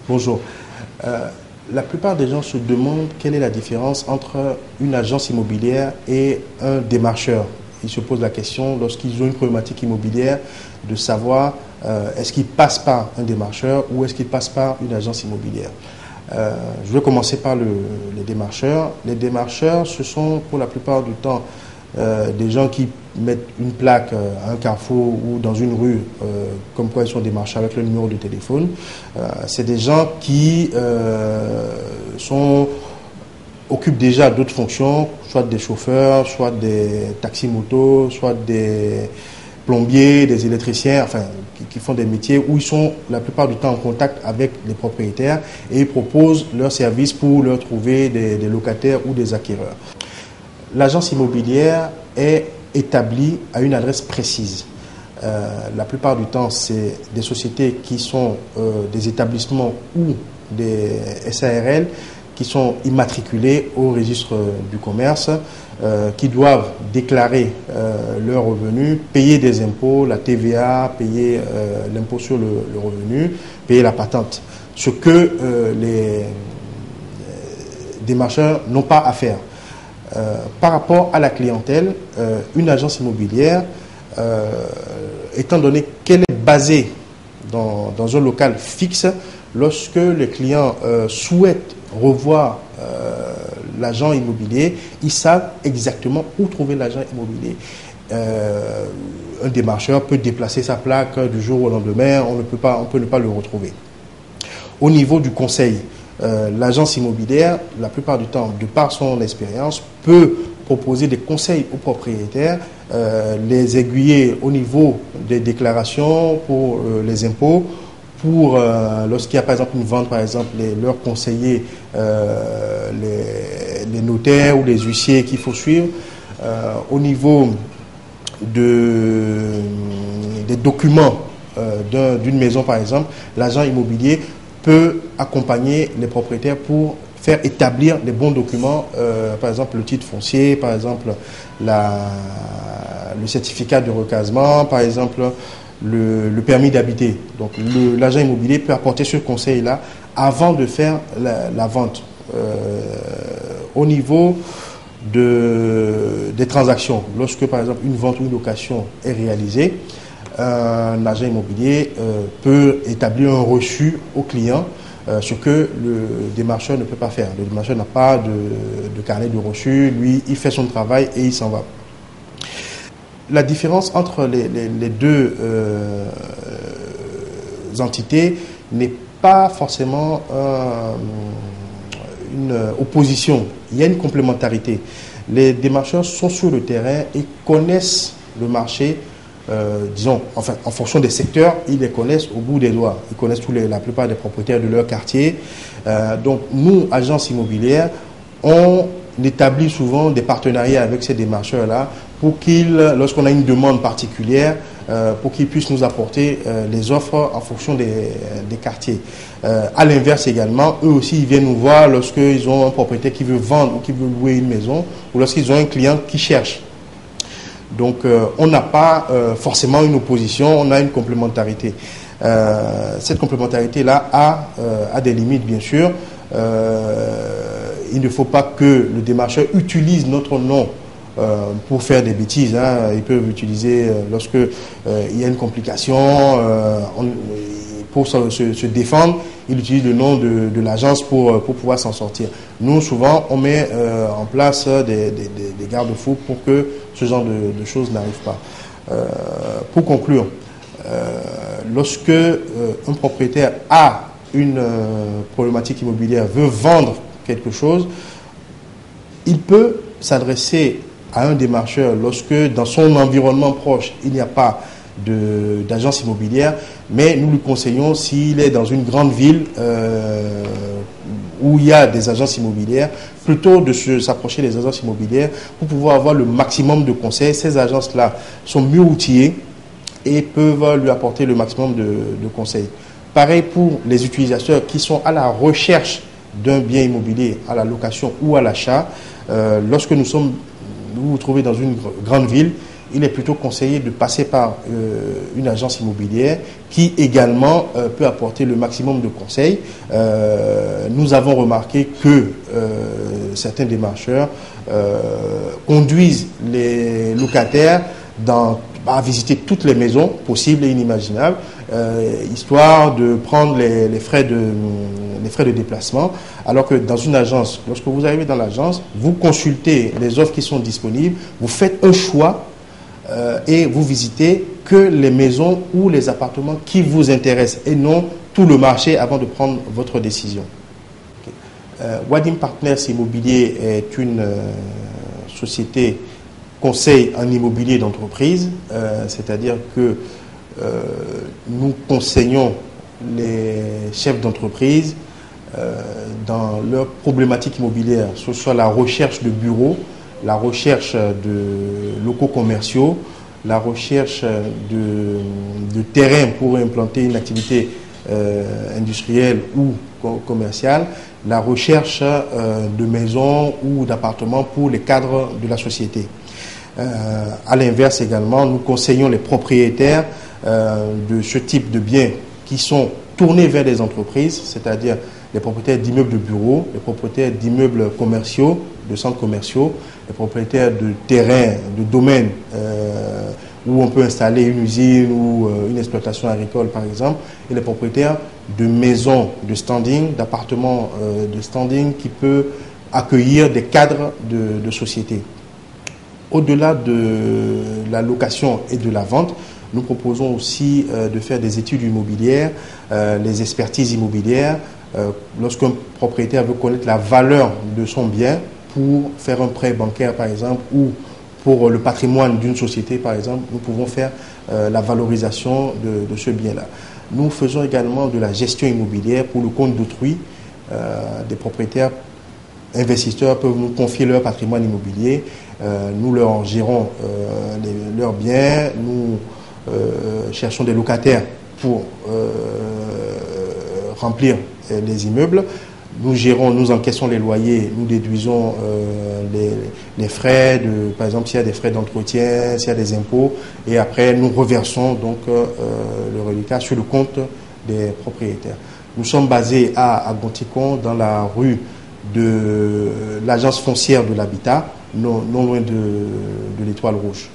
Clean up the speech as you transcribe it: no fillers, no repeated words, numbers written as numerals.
Bonjour. La plupart des gens se demandent quelle est la différence entre une agence immobilière et un démarcheur. Ils se posent la question, lorsqu'ils ont une problématique immobilière, de savoir est-ce qu'ils passent par un démarcheur ou est-ce qu'ils passent par une agence immobilière. Je vais commencer par les démarcheurs. Les démarcheurs, ce sont pour la plupart du temps des gens qui mettent une plaque à un carrefour ou dans une rue, comme quoi ils sont démarchés avec le numéro de téléphone. C'est des gens qui occupent déjà d'autres fonctions, soit des chauffeurs, soit des taxis-motos, soit des plombiers, des électriciens, enfin, qui font des métiers où ils sont la plupart du temps en contact avec les propriétaires et ils proposent leurs services pour leur trouver des locataires ou des acquéreurs. L'agence immobilière est établie à une adresse précise. La plupart du temps, c'est des sociétés qui sont des établissements ou des SARL qui sont immatriculés au registre du commerce, qui doivent déclarer leurs revenus, payer des impôts, la TVA, payer l'impôt sur le revenu, payer la patente. Ce que les démarcheurs n'ont pas à faire. Par rapport à la clientèle, une agence immobilière, étant donné qu'elle est basée dans un local fixe, lorsque les clients souhaitent revoir l'agent immobilier, ils savent exactement où trouver l'agent immobilier. Un démarcheur peut déplacer sa plaque du jour au lendemain, on peut ne pas le retrouver. Au niveau du conseil, l'agence immobilière, la plupart du temps, de par son expérience, peut proposer des conseils aux propriétaires, les aiguiller au niveau des déclarations pour les impôts, pour lorsqu'il y a par exemple une vente, par exemple, leur conseiller les notaires ou les huissiers qu'il faut suivre. Au niveau des documents d'une maison, par exemple, l'agent immobilier peut accompagner les propriétaires pour faire établir les bons documents, par exemple le titre foncier, par exemple le certificat de recasement, par exemple le permis d'habiter. Donc l'agent immobilier peut apporter ce conseil-là avant de faire la vente. Au niveau des transactions, lorsque par exemple une vente ou une location est réalisée, un agent immobilier peut établir un reçu au client, ce que le démarcheur ne peut pas faire. Le démarcheur n'a pas de carnet de reçu, lui, il fait son travail et il s'en va. La différence entre les deux entités n'est pas forcément une opposition, il y a une complémentarité. Les démarcheurs sont sur le terrain et connaissent le marché. Disons, enfin, en fonction des secteurs, ils les connaissent au bout des doigts. Ils connaissent la plupart des propriétaires de leur quartier. Donc, nous, agences immobilières, on établit souvent des partenariats avec ces démarcheurs-là pour qu'ils, lorsqu'on a une demande particulière, pour qu'ils puissent nous apporter les offres en fonction des quartiers. À l'inverse également, eux aussi, ils viennent nous voir lorsqu'ils ont un propriétaire qui veut vendre ou qui veut louer une maison ou lorsqu'ils ont un client qui cherche. Donc, on n'a pas forcément une opposition, on a une complémentarité. Cette complémentarité-là a des limites, bien sûr. Il ne faut pas que le démarcheur utilise notre nom pour faire des bêtises. Ils peuvent utiliser, lorsque il y a une complication, pour se défendre, il utilise le nom de l'agence pour pouvoir s'en sortir. Nous, souvent, on met en place des garde-fous pour que ce genre de choses n'arrive pas. Pour conclure, lorsque un propriétaire a une problématique immobilière, veut vendre quelque chose, il peut s'adresser à un démarcheur lorsque dans son environnement proche, il n'y a pas d'agence immobilière, mais nous lui conseillons, s'il est dans une grande ville où il y a des agences immobilières, plutôt de s'approcher des agences immobilières pour pouvoir avoir le maximum de conseils. Ces agences-là sont mieux outillées et peuvent lui apporter le maximum de conseils. Pareil pour les utilisateurs qui sont à la recherche d'un bien immobilier, à la location ou à l'achat. Lorsque vous vous trouvez dans une grande ville, il est plutôt conseillé de passer par une agence immobilière qui également peut apporter le maximum de conseils. Nous avons remarqué que certains démarcheurs conduisent les locataires à visiter toutes les maisons possibles et inimaginables, histoire de prendre les frais de déplacement, alors que dans une agence, lorsque vous arrivez dans l'agence, vous consultez les offres qui sont disponibles, vous faites un choix et vous visitez que les maisons ou les appartements qui vous intéressent et non tout le marché avant de prendre votre décision. Wadim Partners Immobilier est une société conseil en immobilier d'entreprise, c'est-à-dire que nous conseillons les chefs d'entreprise dans leurs problématiques immobilières, que ce soit la recherche de bureaux, la recherche de locaux commerciaux, la recherche de terrain pour implanter une activité industrielle ou commerciale, la recherche de maisons ou d'appartements pour les cadres de la société. À l'inverse également, nous conseillons les propriétaires de ce type de biens qui sont tournés vers des entreprises, c'est-à-dire les propriétaires d'immeubles de bureaux, les propriétaires d'immeubles commerciaux, de centres commerciaux, les propriétaires de terrains, de domaines où on peut installer une usine ou une exploitation agricole par exemple, et les propriétaires de maisons de standing, d'appartements de standing qui peuvent accueillir des cadres de sociétés. Au-delà de la location et de la vente, nous proposons aussi de faire des études immobilières, les expertises immobilières, lorsqu'un propriétaire veut connaître la valeur de son bien pour faire un prêt bancaire par exemple ou pour le patrimoine d'une société par exemple, nous pouvons faire la valorisation de ce bien-là. Nous faisons également de la gestion immobilière pour le compte d'autrui. Des propriétaires investisseurs peuvent nous confier leur patrimoine immobilier. Nous leur gérons leurs biens, nous cherchons des locataires pour remplir les immeubles. Nous gérons, nous encaissons les loyers, nous déduisons les frais, par exemple s'il y a des frais d'entretien, s'il y a des impôts, et après nous reversons donc le reliquat sur le compte des propriétaires. Nous sommes basés à Gonticon, dans la rue de l'agence foncière de l'habitat, non loin de l'Étoile Rouge.